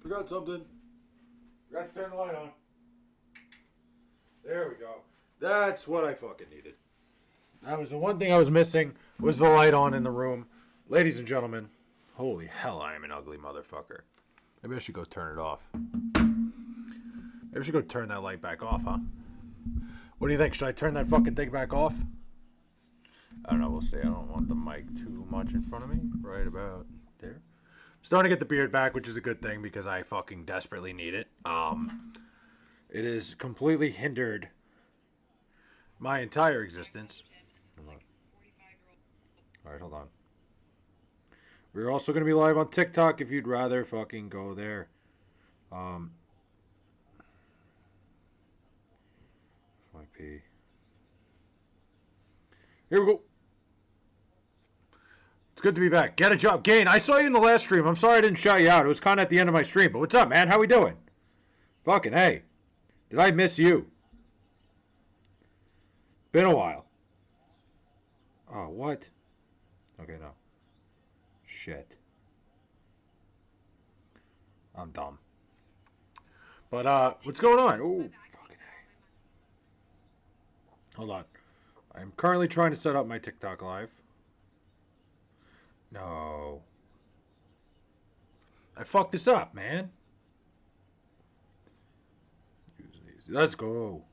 Forgot something. Forgot to turn the light on. There we go. That's what I fucking needed. That was the one thing I was missing, was the light on in the room. Ladies and gentlemen, holy hell, I am an ugly motherfucker. Maybe I should go turn it off. Maybe I should go turn that light back off, huh? What do you think? Should I turn that fucking thing back off? I don't know. We'll see. I don't want the mic too much in front of me. Right about there. Starting to get the beard back, which is a good thing because I fucking desperately need it. It has completely hindered my entire existence. Alright, hold on. We're also going to be live on TikTok if you'd rather fucking go there. FYP. Here we go. It's good to be back. Get a job. Gain, I saw you in the last stream. I'm sorry I didn't shout you out. It was kind of at the end of my stream. But what's up, man? How we doing? Fucking hey. Did I miss you? Been a while. Oh, what? Okay, no. Shit. I'm dumb. But, what's going on? Ooh, fucking hey. Hold on. I'm currently trying to set up my TikTok live. No. I fucked this up, man. Use these. Let's go.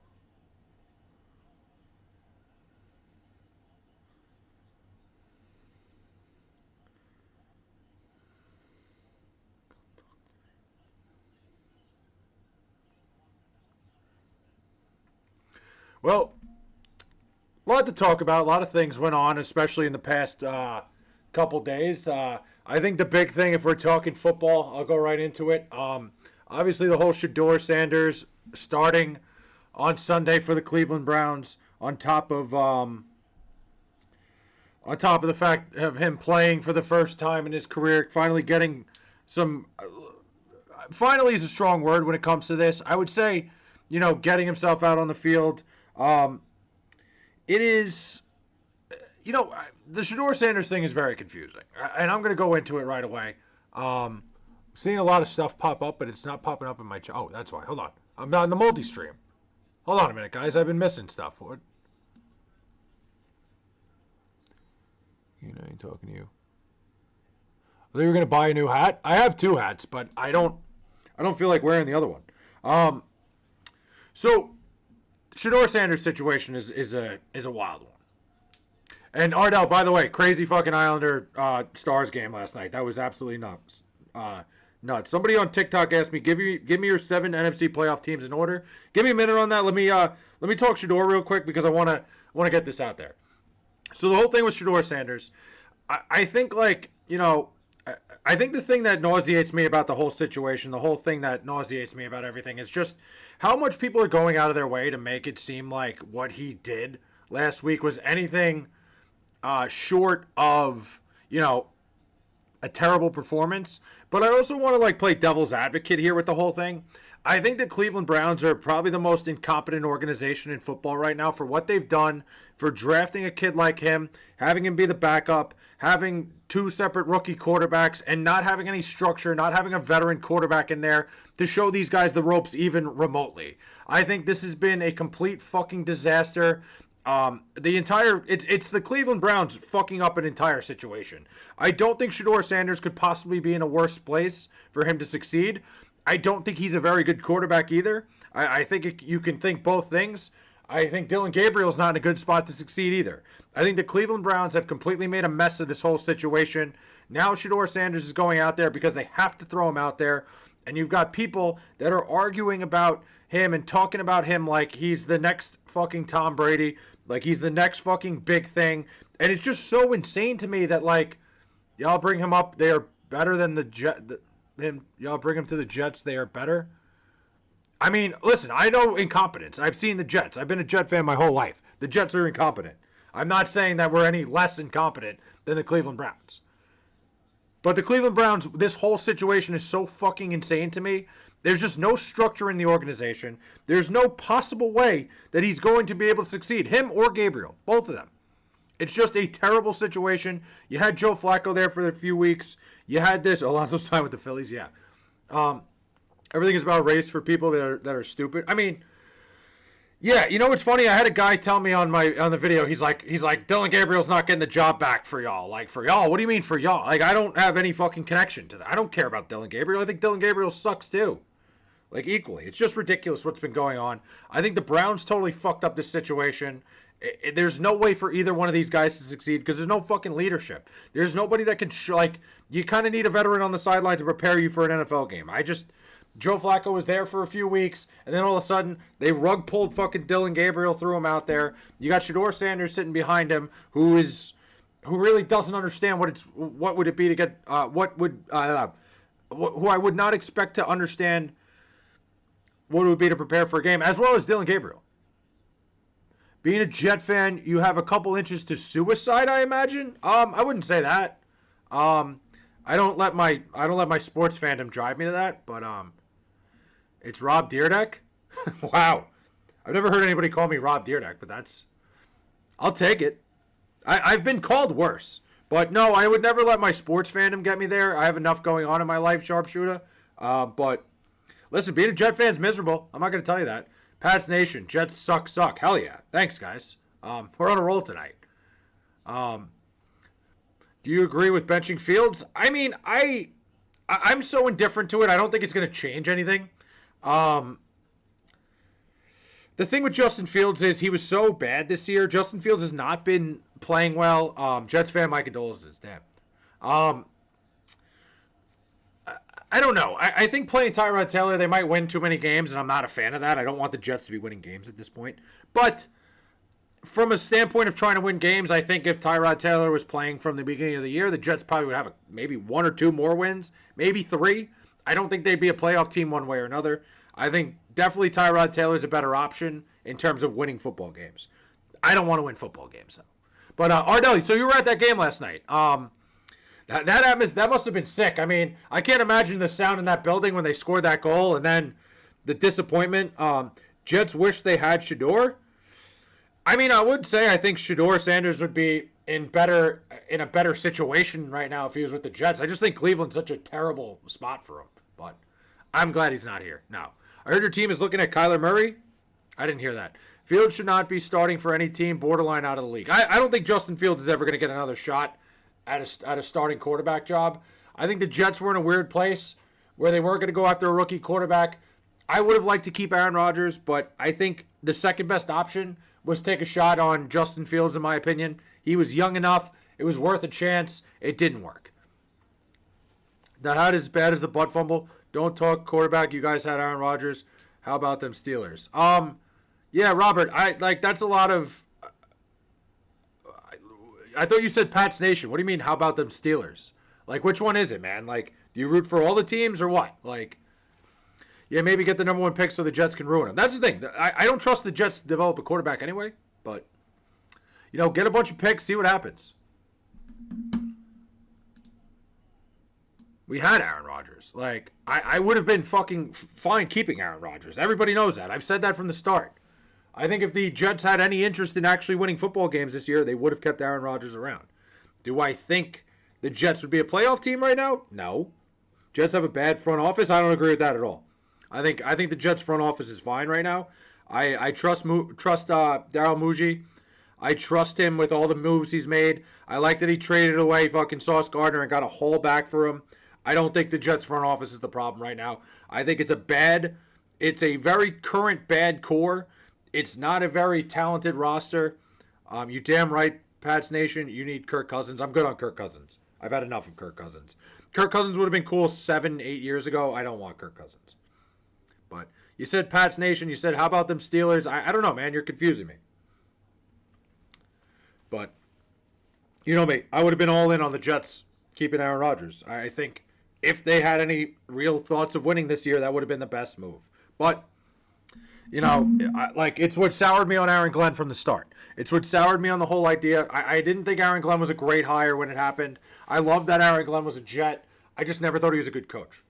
Well, a lot to talk about. A lot of things went on, especially in the past couple days. I think the big thing, if we're talking football, I'll go right into it. Obviously, the whole Shedeur Sanders starting on Sunday for the Cleveland Browns, on top of the fact of him playing for the first time in his career, finally getting some. Finally is a strong word when it comes to this. I would say, getting himself out on the field. It is, the Shedeur Sanders thing is very confusing, and I'm going to go into it right away. Seeing a lot of stuff pop up, but it's not popping up in my chat. Oh, that's why. Hold on. I'm not in the multi-stream. Hold on a minute, guys. I've been missing stuff. What? I ain't talking to you. I thought you were going to buy a new hat. I have two hats, but I don't feel like wearing the other one. So Shedeur Sanders' situation is a wild one. And Ardell, by the way, crazy fucking Islander Stars game last night. That was absolutely nuts. Somebody on TikTok asked me, give me your 7 NFC playoff teams in order. Give me a minute on that. Let me talk Shedeur real quick because I want to get this out there. So the whole thing with Shedeur Sanders, I think I think the thing that nauseates me about the whole situation, the whole thing that nauseates me about everything is just how much people are going out of their way to make it seem like what he did last week was anything short of, a terrible performance. But I also want to play devil's advocate here with the whole thing. I think the Cleveland Browns are probably the most incompetent organization in football right now for what they've done, for drafting a kid like him, having him be the backup, having 2 separate rookie quarterbacks, and not having any structure, not having a veteran quarterback in there to show these guys the ropes even remotely. I think this has been a complete fucking disaster. It's the Cleveland Browns fucking up an entire situation. I don't think Shedeur Sanders could possibly be in a worse place for him to succeed. I don't think he's a very good quarterback either. I think you can think both things. I think Dillon Gabriel's not in a good spot to succeed either. I think the Cleveland Browns have completely made a mess of this whole situation. Now Shedeur Sanders is going out there because they have to throw him out there. And you've got people that are arguing about him and talking about him like he's the next fucking Tom Brady, like he's the next fucking big thing. And it's just so insane to me that, y'all bring him up, they are better than y'all bring him to the Jets, they are better. I mean, listen, I know incompetence. I've seen the Jets. I've been a Jet fan my whole life. The Jets are incompetent. I'm not saying that we're any less incompetent than the Cleveland Browns. But the Cleveland Browns, this whole situation is so fucking insane to me. There's just no structure in the organization. There's no possible way that he's going to be able to succeed. Him or Gabriel, both of them. It's just a terrible situation. You had Joe Flacco there for a few weeks. You had this. Alonso signed with the Phillies, yeah. Everything is about race for people that are stupid. I mean, yeah, you know what's funny? I had a guy tell me on the video. He's like Dylan Gabriel's not getting the job back for y'all. Like for y'all, what do you mean for y'all? Like I don't have any fucking connection to that. I don't care about Dylan Gabriel. I think Dylan Gabriel sucks too. Like equally. It's just ridiculous what's been going on. I think the Browns totally fucked up this situation. There's no way for either one of these guys to succeed because there's no fucking leadership. There's nobody that can you kind of need a veteran on the sideline to prepare you for an NFL game. Joe Flacco was there for a few weeks, and then all of a sudden they rug pulled fucking Dylan Gabriel, threw him out there. You got Shedeur Sanders sitting behind him, who really doesn't understand what would it be to get who I would not expect to understand what it would be to prepare for a game, as well as Dylan Gabriel. Being a Jet fan, you have a couple inches to suicide, I imagine. I wouldn't say that. I don't let my sports fandom drive me to that, but it's Rob Dyrdek. Wow. I've never heard anybody call me Rob Dyrdek, but I'll take it. I've been called worse. But no, I would never let my sports fandom get me there. I have enough going on in my life, sharpshooter. But listen, being a Jet fan is miserable. I'm not going to tell you that. Pats Nation, Jets suck. Hell yeah. Thanks, guys. We're on a roll tonight. Do you agree with benching Fields? I mean, I'm so indifferent to it. I don't think it's going to change anything. The thing with Justin Fields is he was so bad this year. Justin Fields has not been playing well. Jets fan, my condolences. Damn. I don't know. I think playing Tyrod Taylor, they might win too many games, and I'm not a fan of that. I don't want the Jets to be winning games at this point. But from a standpoint of trying to win games, I think if Tyrod Taylor was playing from the beginning of the year, the Jets probably would have maybe 1 or 2 more wins, maybe 3. I don't think they'd be a playoff team one way or another. I think definitely Tyrod Taylor's a better option in terms of winning football games. I don't want to win football games, though. But, Ardelli, so you were at that game last night. That must have been sick. I mean, I can't imagine the sound in that building when they scored that goal and then the disappointment. Jets wish they had Shedeur. I mean, I would say I think Shedeur Sanders would be in a better situation right now if he was with the Jets. I just think Cleveland's such a terrible spot for him. But I'm glad he's not here. Now, I heard your team is looking at Kyler Murray. I didn't hear that. Fields should not be starting for any team borderline out of the league. I don't think Justin Fields is ever going to get another shot at a starting quarterback job. I think the Jets were in a weird place where they weren't going to go after a rookie quarterback. I would have liked to keep Aaron Rodgers, but I think the second best option was take a shot on Justin Fields, in my opinion. He was young enough. It was worth a chance. It didn't work. Not as bad as the butt fumble. Don't talk quarterback. You guys had Aaron Rodgers. How about them Steelers? Yeah, Robert, that's a lot of... I thought you said Pats Nation. What do you mean, how about them Steelers? Like, which one is it, man? Like, do you root for all the teams or what? Like, yeah, maybe get the number 1 pick so the Jets can ruin them. That's the thing. I don't trust the Jets to develop a quarterback anyway, but, get a bunch of picks, see what happens. We had Aaron Rodgers. Like, I would have been fucking fine keeping Aaron Rodgers. Everybody knows that. I've said that from the start. I think if the Jets had any interest in actually winning football games this year, they would have kept Aaron Rodgers around. Do I think the Jets would be a playoff team right now? No. Jets have a bad front office. I don't agree with that at all. I think the Jets front office is fine right now. I trust Daryl Muji. I trust him with all the moves he's made. I like that he traded away fucking Sauce Gardner and got a haul back for him. I don't think the Jets front office is the problem right now. I think it's a very current bad core. It's not a very talented roster. You damn right, Pats Nation, you need Kirk Cousins. I'm good on Kirk Cousins. I've had enough of Kirk Cousins. Kirk Cousins would have been cool 7-8 years ago. I don't want Kirk Cousins. But you said Pats Nation. You said, how about them Steelers? I don't know, man. You're confusing me. But, you know me. I would have been all in on the Jets keeping Aaron Rodgers. I think if they had any real thoughts of winning this year, that would have been the best move. But... it's what soured me on Aaron Glenn from the start. It's what soured me on the whole idea. I didn't think Aaron Glenn was a great hire when it happened. I loved that Aaron Glenn was a Jet. I just never thought he was a good coach.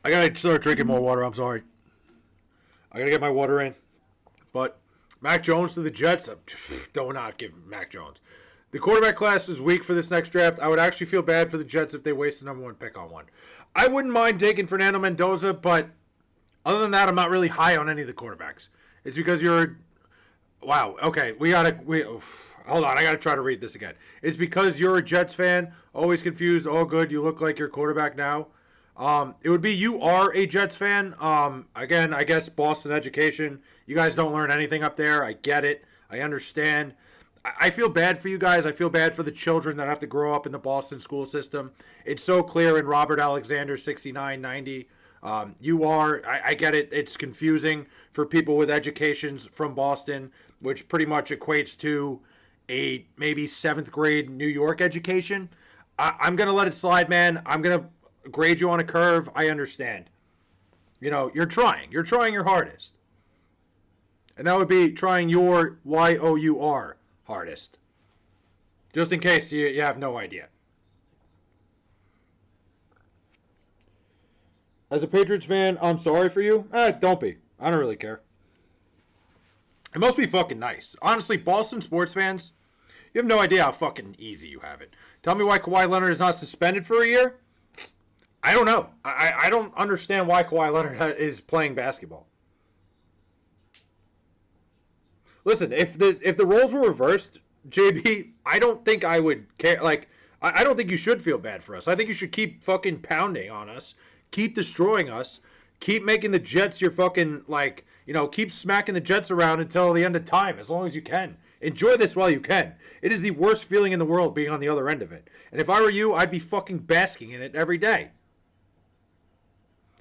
I gotta start drinking more water. I'm sorry. I gotta get my water in. But Mac Jones to the Jets, do not give Mac Jones. The quarterback class is weak for this next draft. I would actually feel bad for the Jets if they waste the number 1 pick on one. I wouldn't mind taking Fernando Mendoza, but other than that, I'm not really high on any of the quarterbacks. It's because you're... Wow, okay, hold on, I got to try to read this again. It's because you're a Jets fan, always confused, oh good, you look like your quarterback now. It would be you are a Jets fan. Again, I guess Boston education. You guys don't learn anything up there. I get it. I understand. I feel bad for you guys. I feel bad for the children that have to grow up in the Boston school system. It's so clear in Robert Alexander 6990. I get it. It's confusing for people with educations from Boston, which pretty much equates to a maybe 7th grade New York education. I'm going to let it slide, man. I'm going to grade you on a curve. I understand. You know, you're trying. You're trying your hardest. And that would be trying your YOUR hardest. Just in case you have no idea. As a Patriots fan, I'm sorry for you. Don't be. I don't really care. It must be fucking nice. Honestly, Boston sports fans, you have no idea how fucking easy you have it. Tell me why Kawhi Leonard is not suspended for a year? I don't know. I don't understand why Kawhi Leonard is playing basketball. Listen, if the roles were reversed, JB, I don't think I would care. Like, I don't think you should feel bad for us. I think you should keep fucking pounding on us. Keep destroying us. Keep making the Jets your fucking, like, you know, keep smacking the Jets around until the end of time, as long as you can. Enjoy this while you can. It is the worst feeling in the world being on the other end of it. And if I were you, I'd be fucking basking in it every day.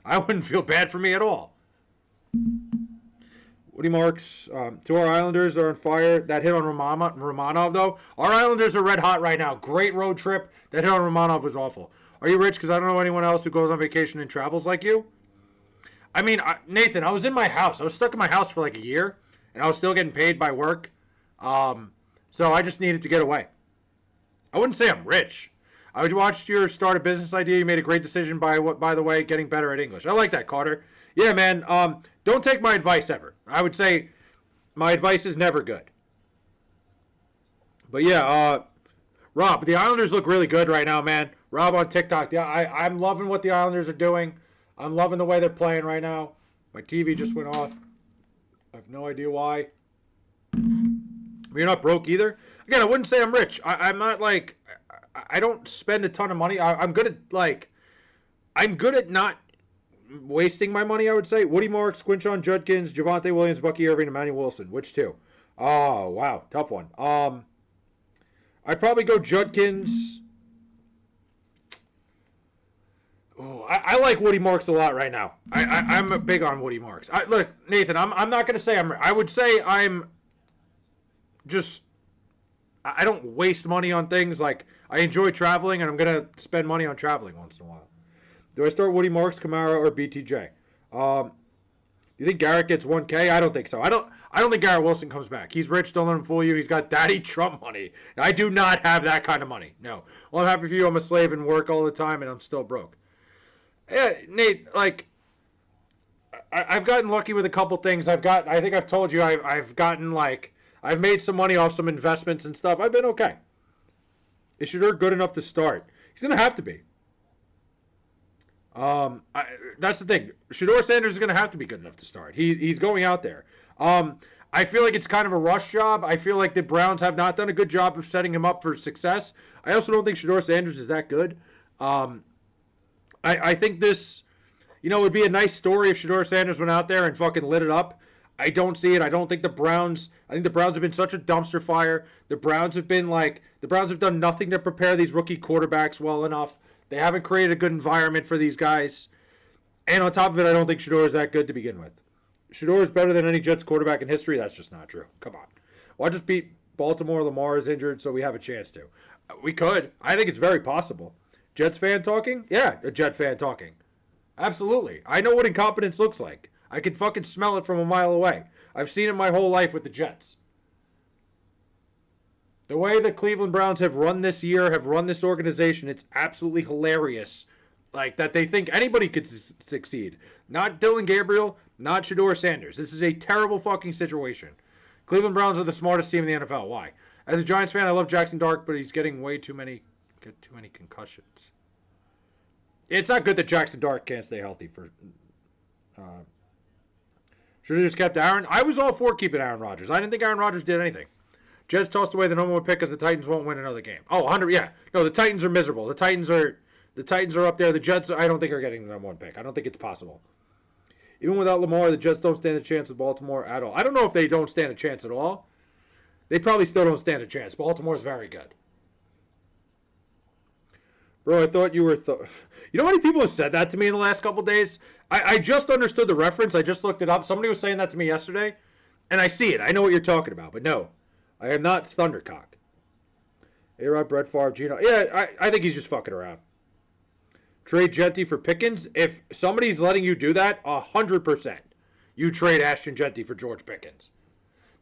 I wouldn't feel bad for me at all. Woody Marks, to our Islanders are on fire. That hit on Romanov, though. Our Islanders are red hot right now. Great road trip. That hit on Romanov was awful. Are you rich? Because I don't know anyone else who goes on vacation and travels like you. I mean, Nathan, I was in my house. I was stuck in my house for like a year, and I was still getting paid by work. So I just needed to get away. I wouldn't say I'm rich. I watched your start a business idea. You made a great decision by the way, getting better at English. I like that, Carter. Yeah, man. Don't take my advice ever. I would say my advice is never good. But yeah, Rob, the Islanders look really good right now, man. Rob on TikTok. Yeah, I'm loving what the Islanders are doing. I'm loving the way they're playing right now. My TV just went off. I have no idea why. You're not broke either. Again, I wouldn't say I'm rich. I'm not like, I don't spend a ton of money. I'm good at not wasting my money, I would say. Woody Marks, Quinshon Judkins, Javonte Williams, Bucky Irving, Emmanuel Wilson. Which two? Oh, wow. Tough one. I'd probably go Judkins. Oh, I like Woody Marks a lot right now. I'm big on Woody Marks. Look, Nathan, I'm not going to say I would say I'm just, I don't waste money on things. Like, I enjoy traveling, and I'm going to spend money on traveling once in a while. Do I start Woody Marks, Kamara, or BTJ? You think Garrett gets 1K? I don't think so. I don't think Garrett Wilson comes back. He's rich. Don't let him fool you. He's got Daddy Trump money. I do not have that kind of money. No. Well, I'm happy for you. I'm a slave and work all the time, and I'm still broke. Yeah, Nate, like, I've gotten lucky with a couple things. I think I've told you, I've gotten, like, I've made some money off some investments and stuff. I've been okay. Is Shedeur good enough to start? He's going to have to be. That's the thing. Shedeur Sanders is going to have to be good enough to start. He's going out there. I feel like it's kind of a rush job. I feel like the Browns have not done a good job of setting him up for success. I also don't think Shedeur Sanders is that good. I think this, it would be a nice story if Shedeur Sanders went out there and fucking lit it up. I don't see it. I think the Browns have been such a dumpster fire. The Browns have done nothing to prepare these rookie quarterbacks well enough. They haven't created a good environment for these guys. And on top of it, I don't think Shedeur is that good to begin with. Shedeur is better than any Jets quarterback in history. That's just not true. Come on. Why just beat Baltimore? Lamar is injured, so we have a chance to. We could. I think it's very possible. Jets fan talking? Yeah, a Jet fan talking. Absolutely. I know what incompetence looks like. I can fucking smell it from a mile away. I've seen it my whole life with the Jets. The way the Cleveland Browns have run this year, have run this organization, it's absolutely hilarious. Like, that they think anybody could succeed. Not Dylan Gabriel, not Shedeur Sanders. This is a terrible fucking situation. Cleveland Browns are the smartest team in the NFL. Why? As a Giants fan, I love Jackson Dart, but he's getting too many concussions. It's not good that Jackson Dart can't stay healthy for. Should have just kept Aaron. I was all for keeping Aaron Rodgers. I didn't think Aaron Rodgers did anything. Jets tossed away the number one pick because the Titans won't win another game. Oh, 100. Yeah, no, the Titans are miserable. The Titans are up there. The Jets, I don't think are getting the number one pick. I don't think it's possible. Even without Lamar, the Jets don't stand a chance with Baltimore at all. I don't know if they don't stand a chance at all. They probably still don't stand a chance. Baltimore's very good. Bro, I thought you were... You know how many people have said that to me in the last couple days? I just understood the reference. I just looked it up. Somebody was saying that to me yesterday. And I see it. I know what you're talking about. But no, I am not Thundercock. A-Rod, Brett Favre, Gino. Yeah, I think he's just fucking around. Trade Genty for Pickens. If somebody's letting you do that, 100%. You trade Ashton Genty for George Pickens.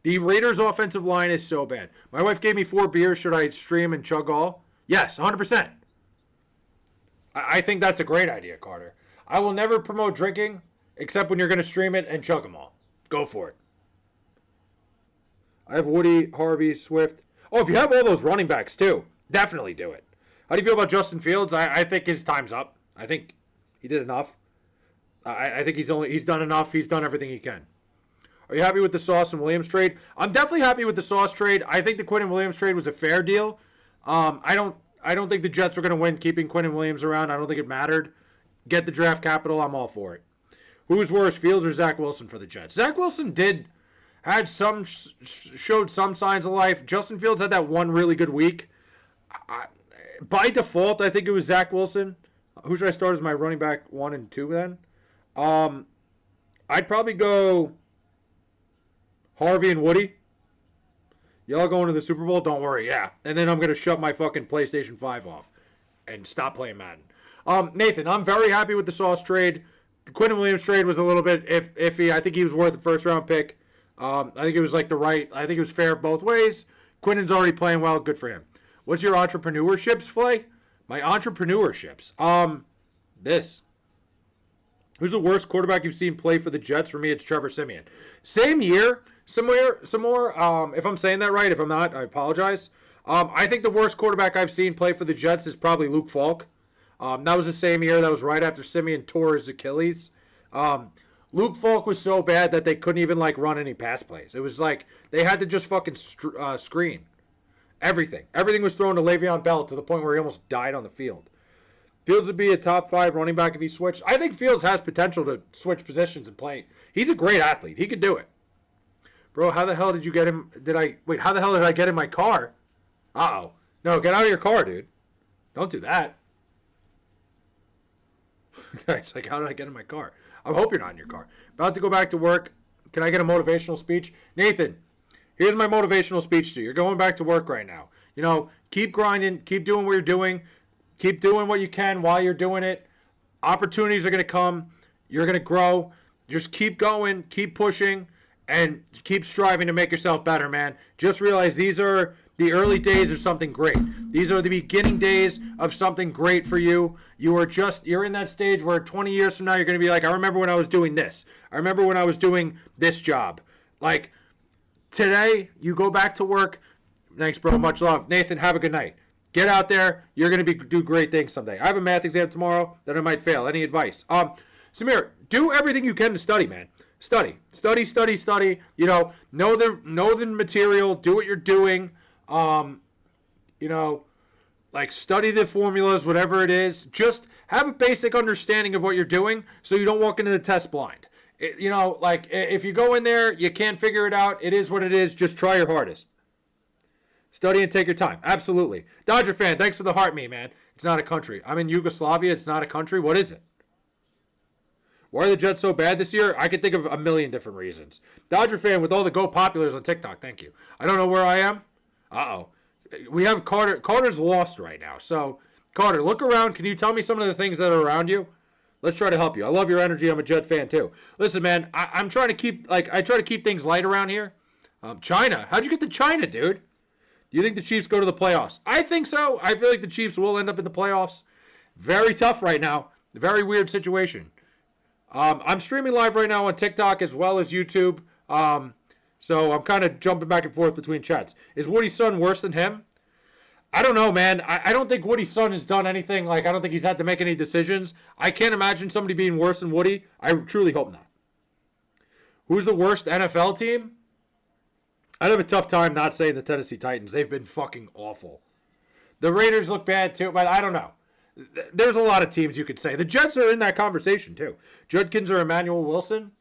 The Raiders' offensive line is so bad. My wife gave me 4 beers. Should I stream and chug all? Yes, 100%. I think that's a great idea, Carter. I will never promote drinking except when you're going to stream it and chug them all. Go for it. I have Woody, Harvey, Swift. Oh, if you have all those running backs too, definitely do it. How do you feel about Justin Fields? I think his time's up. I think he did enough. I think he's done enough. He's done everything he can. Are you happy with the Sauce and Williams trade? I'm definitely happy with the Sauce trade. I think the Quinn and Williams trade was a fair deal. I don't think the Jets were going to win keeping Quinn and Williams around. I don't think it mattered. Get the draft capital. I'm all for it. Who's worse, Fields or Zach Wilson for the Jets? Zach Wilson showed some signs of life. Justin Fields had that one really good week. By default, I think it was Zach Wilson. Who should I start as my running back 1 and 2 then? I'd probably go Harvey and Woody. Y'all going to the Super Bowl? Don't worry, yeah. And then I'm going to shut my fucking PlayStation 5 off and stop playing Madden. Nathan, I'm very happy with the Sauce trade. The Quinn and Williams trade was a little bit iffy. I think he was worth a first-round pick. I think it was I think it was fair both ways. Quinnen's already playing well. Good for him. What's your entrepreneurships, Flay? My entrepreneurships. This. Who's the worst quarterback you've seen play for the Jets? For me, it's Trevor Siemian. Same year. Some more. If I'm saying that right, if I'm not, I apologize. I think the worst quarterback I've seen play for the Jets is probably Luke Falk. That was the same year. That was right after Siemian tore his Achilles. Luke Falk was so bad that they couldn't even run any pass plays. It was like they had to just fucking screen everything. Everything was thrown to Le'Veon Bell to the point where he almost died on the field. Fields would be a top 5 running back if he switched. I think Fields has potential to switch positions and play. He's a great athlete. He could do it. Bro, how the hell did you get him? How the hell did I get in my car? Uh-oh. No, get out of your car, dude. Don't do that. It's how did I get in my car? I hope you're not in your car. About to go back to work. Can I get a motivational speech? Nathan, here's my motivational speech to you. You're going back to work right now. Keep grinding. Keep doing what you're doing. Keep doing what you can while you're doing it. Opportunities are going to come. You're going to grow. Just keep going. Keep pushing. And keep striving to make yourself better, man. Just realize these are the early days of something great. These are the beginning days of something great for you. You're in that stage where 20 years from now, you're going to be like, I remember when I was doing this. I remember when I was doing this job. Today, you go back to work. Thanks, bro. Much love. Nathan, have a good night. Get out there. You're going to do great things someday. I have a math exam tomorrow that I might fail. Any advice? Samir, do everything you can to study, man. Study. Know the material. Do what you're doing. Study the formulas, whatever it is. Just have a basic understanding of what you're doing so you don't walk into the test blind. If you go in there, you can't figure it out. It is what it is. Just try your hardest. Study and take your time. Absolutely. Dodger fan, thanks for the heart me, man. It's not a country. I'm in Yugoslavia. It's not a country. What is it? Why are the Jets so bad this year? I could think of a million different reasons. Dodger fan with all the Go Populars on TikTok. Thank you. I don't know where I am. Uh-oh. We have Carter. Carter's lost right now. So, Carter, look around. Can you tell me some of the things that are around you? Let's try to help you. I love your energy. I'm a Jet fan, too. Listen, man, I'm trying to keep, I try to keep things light around here. China. How'd you get to China, dude? Do you think the Chiefs go to the playoffs? I think so. I feel like the Chiefs will end up in the playoffs. Very tough right now. Very weird situation. I'm streaming live right now on TikTok as well as YouTube. So I'm kind of jumping back and forth between Chet's. Is Woody's son worse than him? I don't know, man. I don't think Woody's son has done anything. Like, I don't think he's had to make any decisions. I can't imagine somebody being worse than Woody. I truly hope not. Who's the worst NFL team? I'd have a tough time not saying the Tennessee Titans. They've been fucking awful. The Raiders look bad, too, but I don't know. There's a lot of teams you could say. The Jets are in that conversation, too. Judkins or Emmanuel Wilson?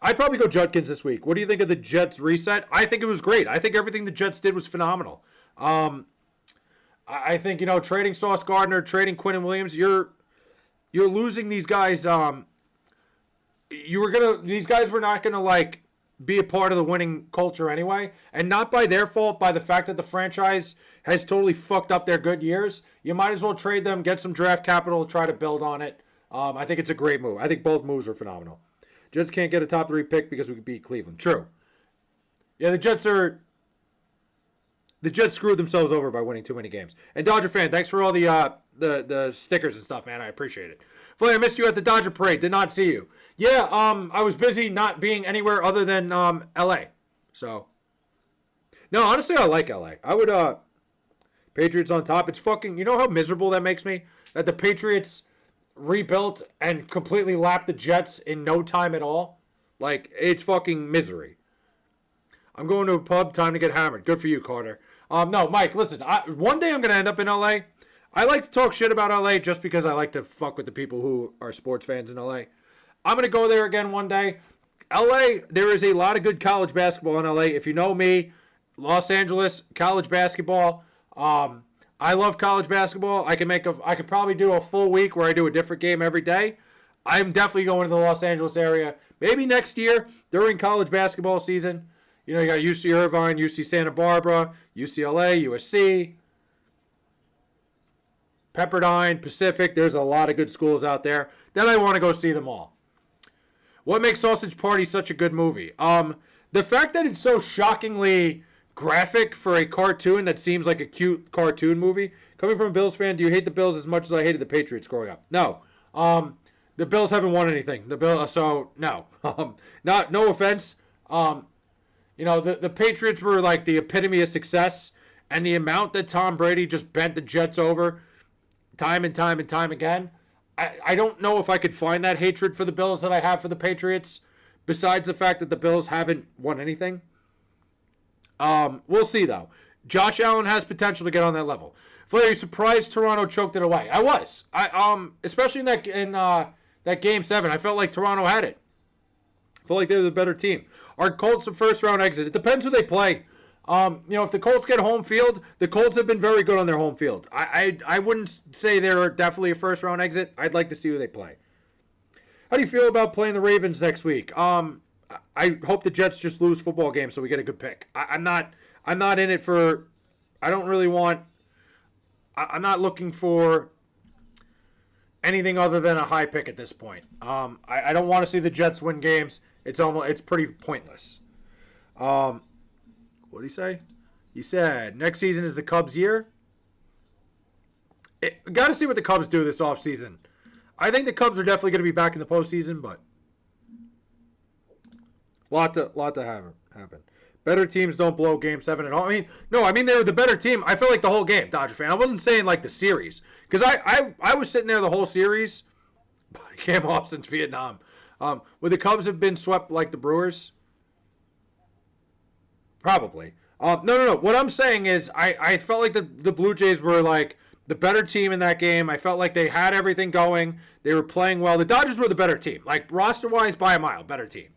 I'd probably go Judkins this week. What do you think of the Jets reset? I think it was great. I think everything the Jets did was phenomenal. I think, trading Sauce Gardner, trading Quinnen Williams, you're losing these guys. These guys were not gonna be a part of the winning culture anyway, and not by their fault, by the fact that the franchise has totally fucked up their good years. You might as well trade them, get some draft capital, try to build on it. I think it's a great move. I think both moves are phenomenal. Jets can't get a top 3 pick because we could beat Cleveland. True. Yeah, the Jets screwed themselves over by winning too many games. And Dodger fan, thanks for all the stickers and stuff, man. I appreciate it. Flay, I missed you at the Dodger parade. Did not see you. Yeah, I was busy not being anywhere other than L.A. So, no, honestly, I like L.A. I would Patriots on top. It's fucking. You know how miserable that makes me? That the Patriots rebuilt and completely lapped the Jets in no time at all. Like, it's fucking misery. I'm going to a pub. Time to get hammered. Good for you, Carter. No, Mike, listen. One day I'm going to end up in L.A. I like to talk shit about L.A. just because I like to fuck with the people who are sports fans in L.A. I'm going to go there again one day. L.A., there is a lot of good college basketball in L.A. If you know me, Los Angeles, college basketball. I love college basketball. I could probably do a full week where I do a different game every day. I'm definitely going to the Los Angeles area. Maybe next year during college basketball season. You got UC Irvine, UC Santa Barbara, UCLA, USC, Pepperdine, Pacific. There's a lot of good schools out there. Then I want to go see them all. What makes Sausage Party such a good movie? The fact that it's so shockingly graphic for a cartoon that seems like a cute cartoon movie. Coming from a Bills fan, do you hate the Bills as much as I hated the Patriots growing up? No. The Bills haven't won anything. So no. No offense. The Patriots were like the epitome of success, and the amount that Tom Brady just bent the Jets over time and time and time again. I don't know if I could find that hatred for the Bills that I have for the Patriots, besides the fact that the Bills haven't won anything. We'll see, though. Josh Allen has potential to get on that level. Flair, you surprised Toronto choked it away? I was. Especially in that Game 7. I felt like Toronto had it. I felt like they were the better team. Are Colts a first-round exit? It depends who they play. If the Colts get home field, the Colts have been very good on their home field. I wouldn't say they're definitely a first-round exit. I'd like to see who they play. How do you feel about playing the Ravens next week? I hope the Jets just lose football games so we get a good pick. I'm not in it for. I don't really want. I'm not looking for anything other than a high pick at this point. I don't want to see the Jets win games. It's pretty pointless. What did he say? He said next season is the Cubs' year. Got to see what the Cubs do this offseason. I think the Cubs are definitely going to be back in the postseason, but lot to happen. Better teams don't blow Game 7 at all. I mean they were the better team. I felt like the whole game, Dodger fan. I wasn't saying like the series, because I was sitting there the whole series, but I came off since Vietnam. Would the Cubs have been swept like the Brewers? Probably. No. What I'm saying is I felt like the Blue Jays were like the better team in that game. I felt like they had everything going. They were playing well. The Dodgers were the better team. Like, roster-wise, by a mile, better team.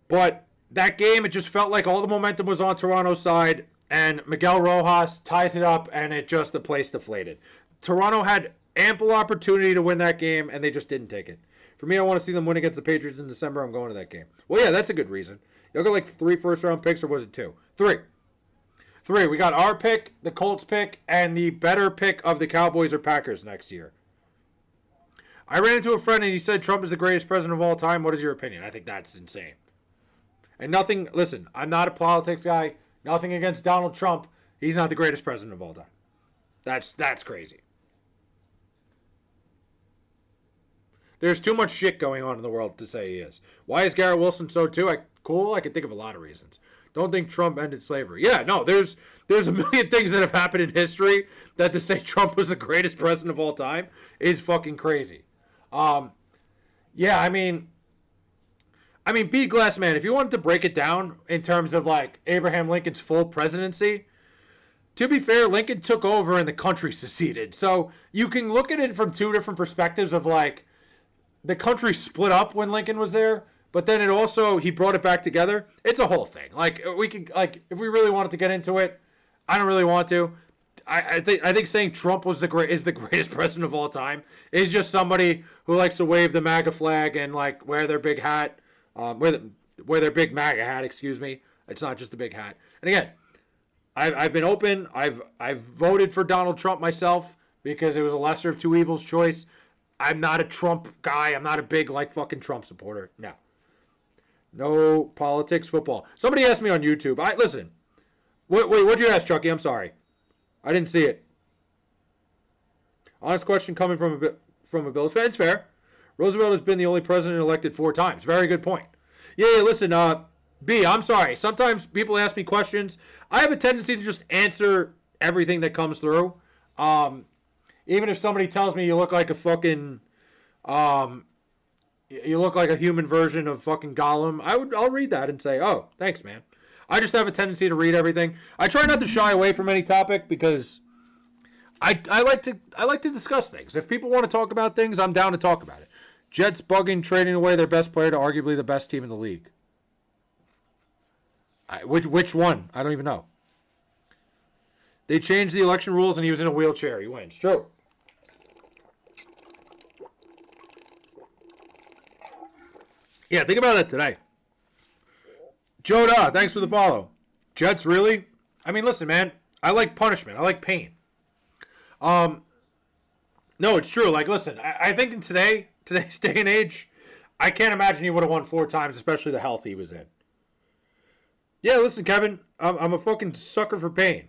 But that game, it just felt like all the momentum was on Toronto's side, and Miguel Rojas ties it up, and the place deflated. Toronto had ample opportunity to win that game, and they just didn't take it. For me, I want to see them win against the Patriots in December. I'm going to that game. Well, yeah, that's a good reason. You'll get like 3 first-round picks, or was it 2? 3. We got our pick, the Colts pick, and the better pick of the Cowboys or Packers next year. I ran into a friend, and he said Trump is the greatest president of all time. What is your opinion? I think that's insane. And listen, I'm not a politics guy. Nothing against Donald Trump. He's not the greatest president of all time. That's crazy. There's too much shit going on in the world to say he is. Why is Garrett Wilson so too? Cool. I can think of a lot of reasons. Don't think Trump ended slavery. Yeah, no, there's a million things that have happened in history that to say Trump was the greatest president of all time is fucking crazy. Yeah, I mean, B. Glassman, if you wanted to break it down in terms of like Abraham Lincoln's full presidency, to be fair, Lincoln took over and the country seceded. So you can look at it from two different perspectives of like the country split up when Lincoln was there, but then it also, he brought it back together. It's a whole thing. Like we could, like if we really wanted to get into it, I don't really want to. I think saying Trump is the greatest president of all time is just somebody who likes to wave the MAGA flag and like wear their big hat, wear their big MAGA hat. Excuse me. It's not just a big hat. And again, I've been open. I've voted for Donald Trump myself because it was a lesser of two evils choice. I'm not a Trump guy. I'm not a big like fucking Trump supporter. No politics, football. Somebody asked me on YouTube. Listen. Wait, what'd you ask, Chucky? I'm sorry. I didn't see it. Honest question coming from a Bills fan. It's fair. Roosevelt has been the only president elected 4 times. Very good point. Yeah, listen, B, I'm sorry. Sometimes people ask me questions. I have a tendency to just answer everything that comes through. Even if somebody tells me you look like a fucking, you look like a human version of fucking Gollum, I'll read that and say, oh, thanks, man. I just have a tendency to read everything. I try not to shy away from any topic because I like to discuss things. If people want to talk about things, I'm down to talk about it. Jets bugging trading away their best player to arguably the best team in the league. Which one? I don't even know. They changed the election rules and he was in a wheelchair. He wins. True. Yeah, think about that today. Joda, thanks for the follow. Jets, really? I mean, listen, man. I like punishment. I like pain. No, it's true. Like, listen, I think in today's day and age, I can't imagine he would have won 4 times, especially the health he was in. Yeah, listen, Kevin, I'm a fucking sucker for pain.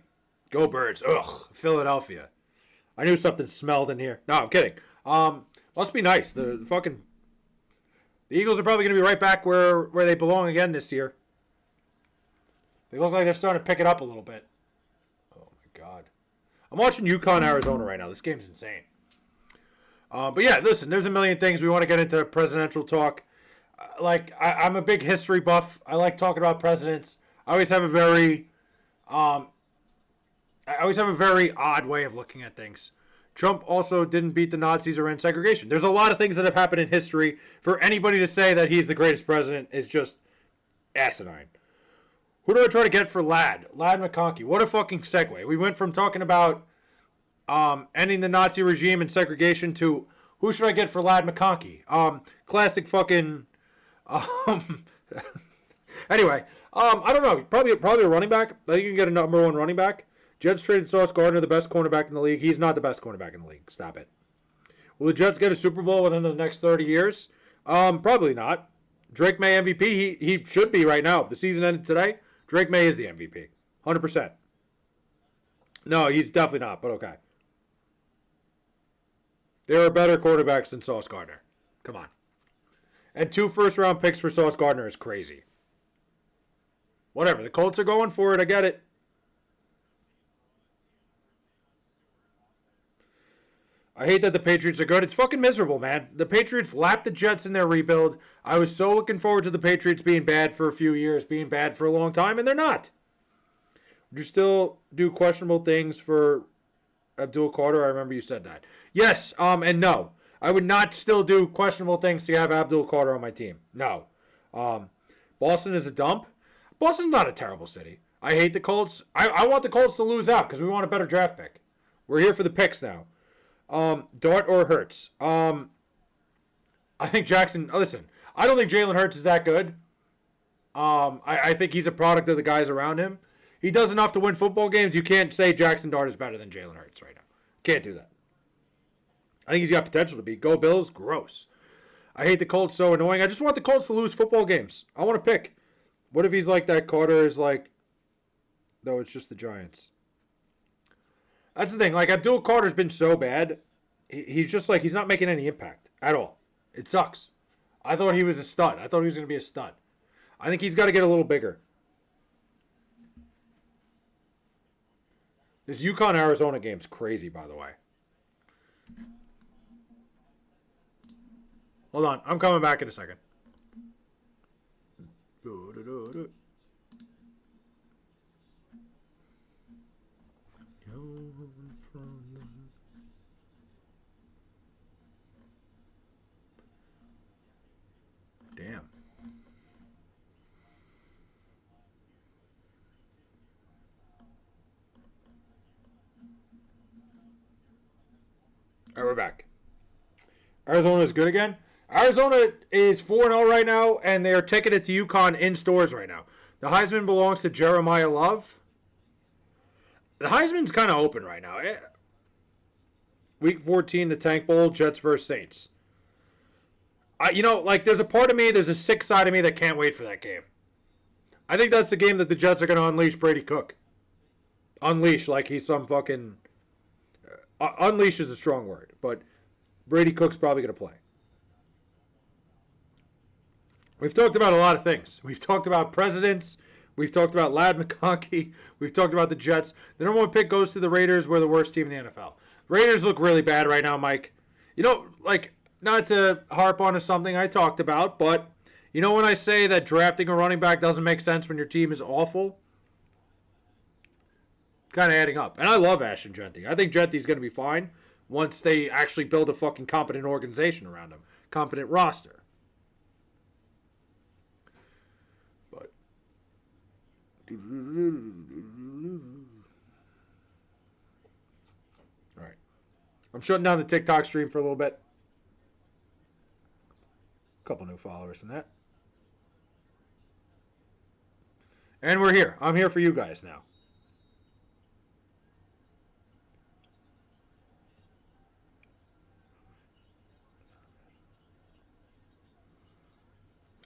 Go Birds. Ugh, Philadelphia. I knew something smelled in here. No, I'm kidding. Must be nice. The Eagles are probably going to be right back where they belong again this year. They look like they're starting to pick it up a little bit. Oh, my God. I'm watching UConn, Arizona right now. This game's insane. But, yeah, listen, there's a million things. We want to get into presidential talk. I'm a big history buff. I like talking about presidents. I always have a very odd way of looking at things. Trump also didn't beat the Nazis or end segregation. There's a lot of things that have happened in history. For anybody to say that he's the greatest president is just asinine. Who do I try to get for Ladd McConkey. What a fucking segue. We went from talking about ending the Nazi regime and segregation to who should I get for Ladd McConkey. Classic fucking... Anyway, I don't know. Probably a running back. I think you can get a number 1 running back. Jets traded Sauce Gardner, the best cornerback in the league. He's not the best cornerback in the league. Stop it. Will the Jets get a Super Bowl within the next 30 years? Probably not. Drake May MVP. He should be right now. If the season ended today, Drake May is the MVP. 100%. No, he's definitely not, but okay. There are better quarterbacks than Sauce Gardner. Come on. And 2 first-round picks for Sauce Gardner is crazy. Whatever. The Colts are going for it. I get it. I hate that the Patriots are good. It's fucking miserable, man. The Patriots lapped the Jets in their rebuild. I was so looking forward to the Patriots being bad for a few years, being bad for a long time, and they're not. Would you still do questionable things for Abdul Carter? I remember you said that. Yes, and no. I would not still do questionable things to have Abdul Carter on my team. No. Boston is a dump. Boston's not a terrible city. I hate the Colts. I want the Colts to lose out because we want a better draft pick. We're here for the picks now. Dart or Hurts? I think Jackson... Listen, I don't think Jalen Hurts is that good. I think he's a product of the guys around him. He does enough to win football games. You can't say Jackson Dart is better than Jalen Hurts right now. Can't do that. I think he's got potential to be. Go Bills. Gross. I hate the Colts. So annoying. I just want the Colts to lose football games. I want to pick. What if he's like that Carter is like... No, it's just the Giants. That's the thing. Like, Abdul Carter's been so bad. He's just like, he's not making any impact at all. It sucks. I thought he was a stud. I thought he was going to be a stud. I think he's got to get a little bigger. This UConn-Arizona game's crazy, by the way. Hold on. I'm coming back in a second. Damn. All right, we're back. Arizona is good again. Arizona is 4-0 right now, and they are taking it to UConn in stores right now. The Heisman belongs to Jeremiah Love. The Heisman's kind of open right now. Week 14, the Tank Bowl, Jets versus Saints. There's a part of me, there's a sick side of me that can't wait for that game. I think that's the game that the Jets are going to unleash Brady Cook. Unleash like he's some fucking... unleash is a strong word, but Brady Cook's probably going to play. We've talked about a lot of things. We've talked about presidents. We've talked about Ladd McConkey. We've talked about the Jets. The number one pick goes to the Raiders. We're the worst team in the NFL. Raiders look really bad right now, Mike. Not to harp on something I talked about, but when I say that drafting a running back doesn't make sense when your team is awful? It's kind of adding up. And I love Ashton Jeanty. I think Jeanty's going to be fine once they actually build a fucking competent organization around him. Competent roster. But... Alright. I'm shutting down the TikTok stream for a little bit. Couple new followers from that. And we're here. I'm here for you guys now.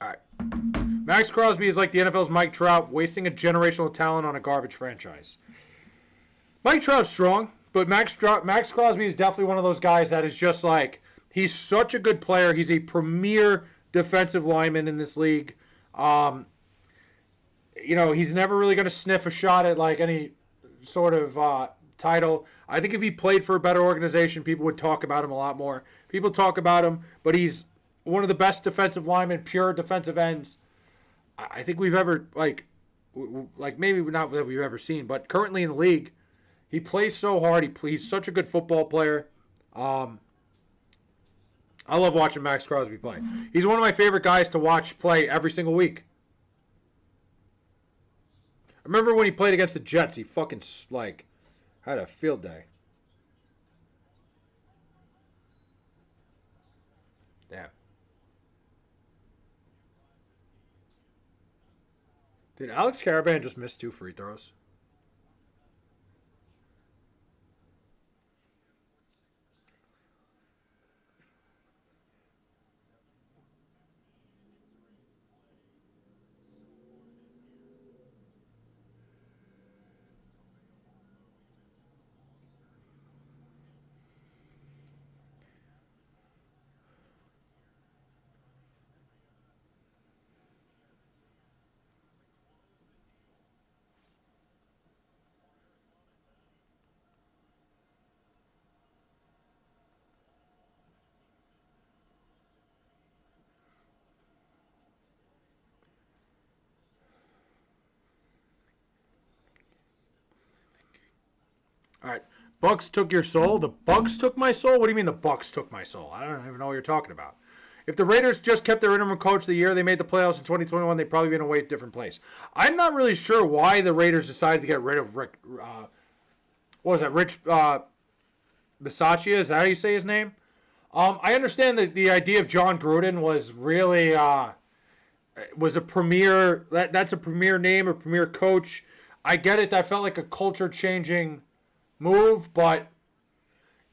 All right. Max Crosby is like the NFL's Mike Trout, wasting a generational talent on a garbage franchise. Mike Trout's strong, but Max Crosby is definitely one of those guys that is just like, he's such a good player. He's a premier defensive lineman in this league. He's never really going to sniff a shot at like any sort of title. I think if he played for a better organization, people would talk about him a lot more. People talk about him, but he's one of the best defensive linemen, pure defensive ends I think we've ever, maybe not that we've ever seen, but currently in the league. He plays so hard. He's such a good football player. I love watching Max Crosby play. He's one of my favorite guys to watch play every single week. I remember when he played against the Jets, he fucking, had a field day. Damn. Did Alex Caravan just miss 2 free throws? All right. Bucks took your soul. The Bucks took my soul? What do you mean the Bucks took my soul? I don't even know what you're talking about. If the Raiders just kept their interim coach the year they made the playoffs in 2021, they'd probably be in a way different place. I'm not really sure why the Raiders decided to get rid of Rick. What was that? Rich Bisaccia? Is that how you say his name? I understand that the idea of John Gruden was really was a premier. That's a premier name, a premier coach. I get it. That felt like a culture-changing move, but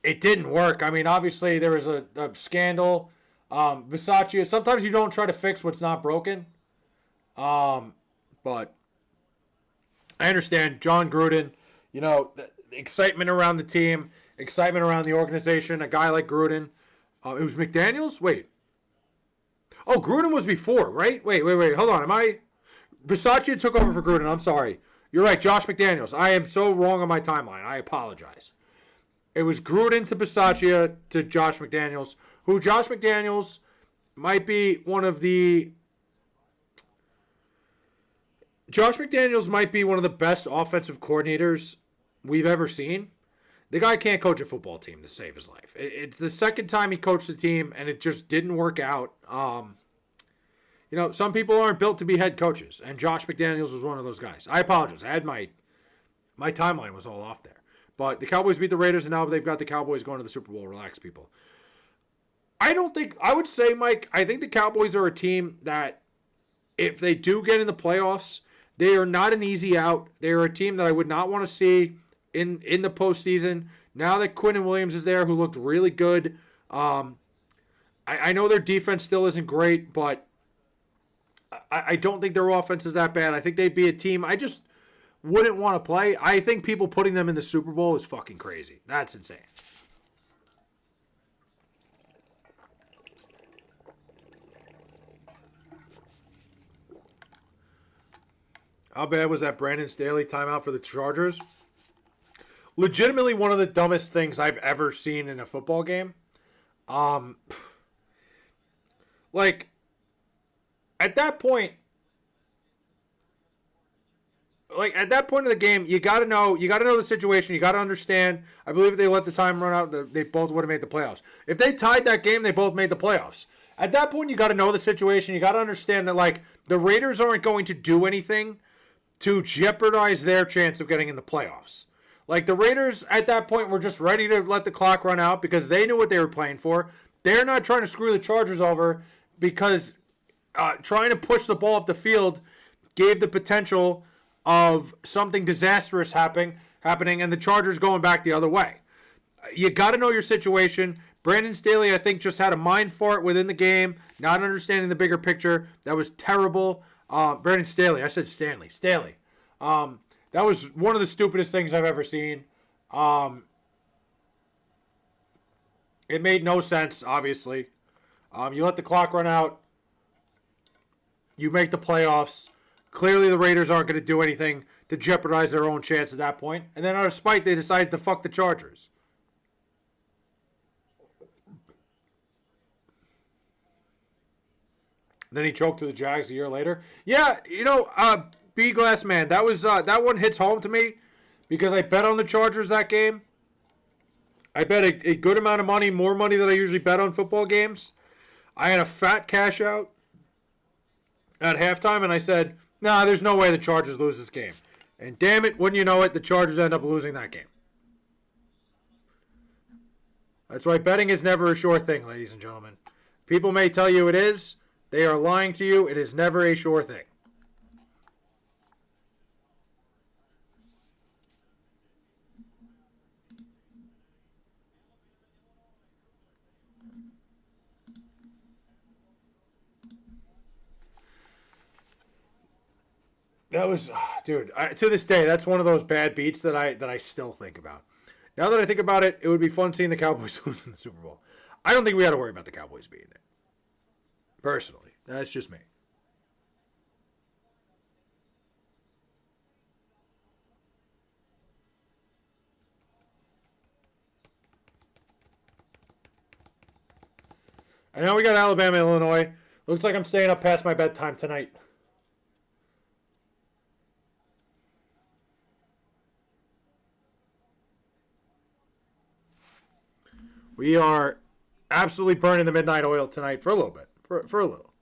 it didn't work. I mean, obviously there was a scandal. Bisaccia, sometimes you don't try to fix what's not broken. But I understand John Gruden, the excitement around the team, excitement around the organization, a guy like Gruden. It was McDaniels? Wait. Oh, Gruden was before, right? Wait. Hold on. Bisaccia took over for Gruden. I'm sorry. You're right. Josh McDaniels. I am so wrong on my timeline. I apologize. It was Gruden to Bisaccia to Josh McDaniels, who Josh McDaniels might be one of the. Josh McDaniels might be one of the best offensive coordinators we've ever seen. The guy can't coach a football team to save his life. It's the second time he coached the team, and it just didn't work out. Some people aren't built to be head coaches, and Josh McDaniels was one of those guys. I apologize. I had my timeline was all off there. But the Cowboys beat the Raiders, and now they've got the Cowboys going to the Super Bowl. Relax, people. I would say, Mike, I think the Cowboys are a team that if they do get in the playoffs, they are not an easy out. They are a team that I would not want to see in the postseason. Now that Quinnen Williams is there, who looked really good. I know their defense still isn't great, but I don't think their offense is that bad. I think they'd be a team I just wouldn't want to play. I think people putting them in the Super Bowl is fucking crazy. That's insane. How bad was that Brandon Staley timeout for the Chargers? Legitimately one of the dumbest things I've ever seen in a football game. At that point of the game, you got to know the situation. You got to understand. I believe if they let the time run out, they both would have made the playoffs. If they tied that game, they both made the playoffs. At that point, you got to know the situation. You got to understand that the Raiders aren't going to do anything to jeopardize their chance of getting in the playoffs. The Raiders at that point were just ready to let the clock run out because they knew what they were playing for. They're not trying to screw the Chargers over because trying to push the ball up the field gave the potential of something disastrous happening and the Chargers going back the other way. You got to know your situation. Brandon Staley, I think, just had a mind fart within the game, not understanding the bigger picture. That was terrible. Brandon Staley. I said Stanley. Staley. That was one of the stupidest things I've ever seen. It made no sense, obviously. You let the clock run out. You make the playoffs. Clearly, the Raiders aren't going to do anything to jeopardize their own chance at that point. And then out of spite, they decided to fuck the Chargers. Then he choked to the Jags a year later. Yeah, B Glass Man, that one hits home to me because I bet on the Chargers that game. I bet a good amount of money, more money than I usually bet on football games. I had a fat cash out at halftime, and I said, nah, there's no way the Chargers lose this game. And damn it, wouldn't you know it, the Chargers end up losing that game. That's why betting is never a sure thing, ladies and gentlemen. People may tell you it is. They are lying to you. It is never a sure thing. That was, dude. To this day, that's one of those bad beats that I still think about. Now that I think about it, it would be fun seeing the Cowboys lose in the Super Bowl. I don't think we got to worry about the Cowboys being there. Personally, that's just me. And now we got Alabama, Illinois. Looks like I'm staying up past my bedtime tonight. We are absolutely burning the midnight oil tonight for a little bit. For a little.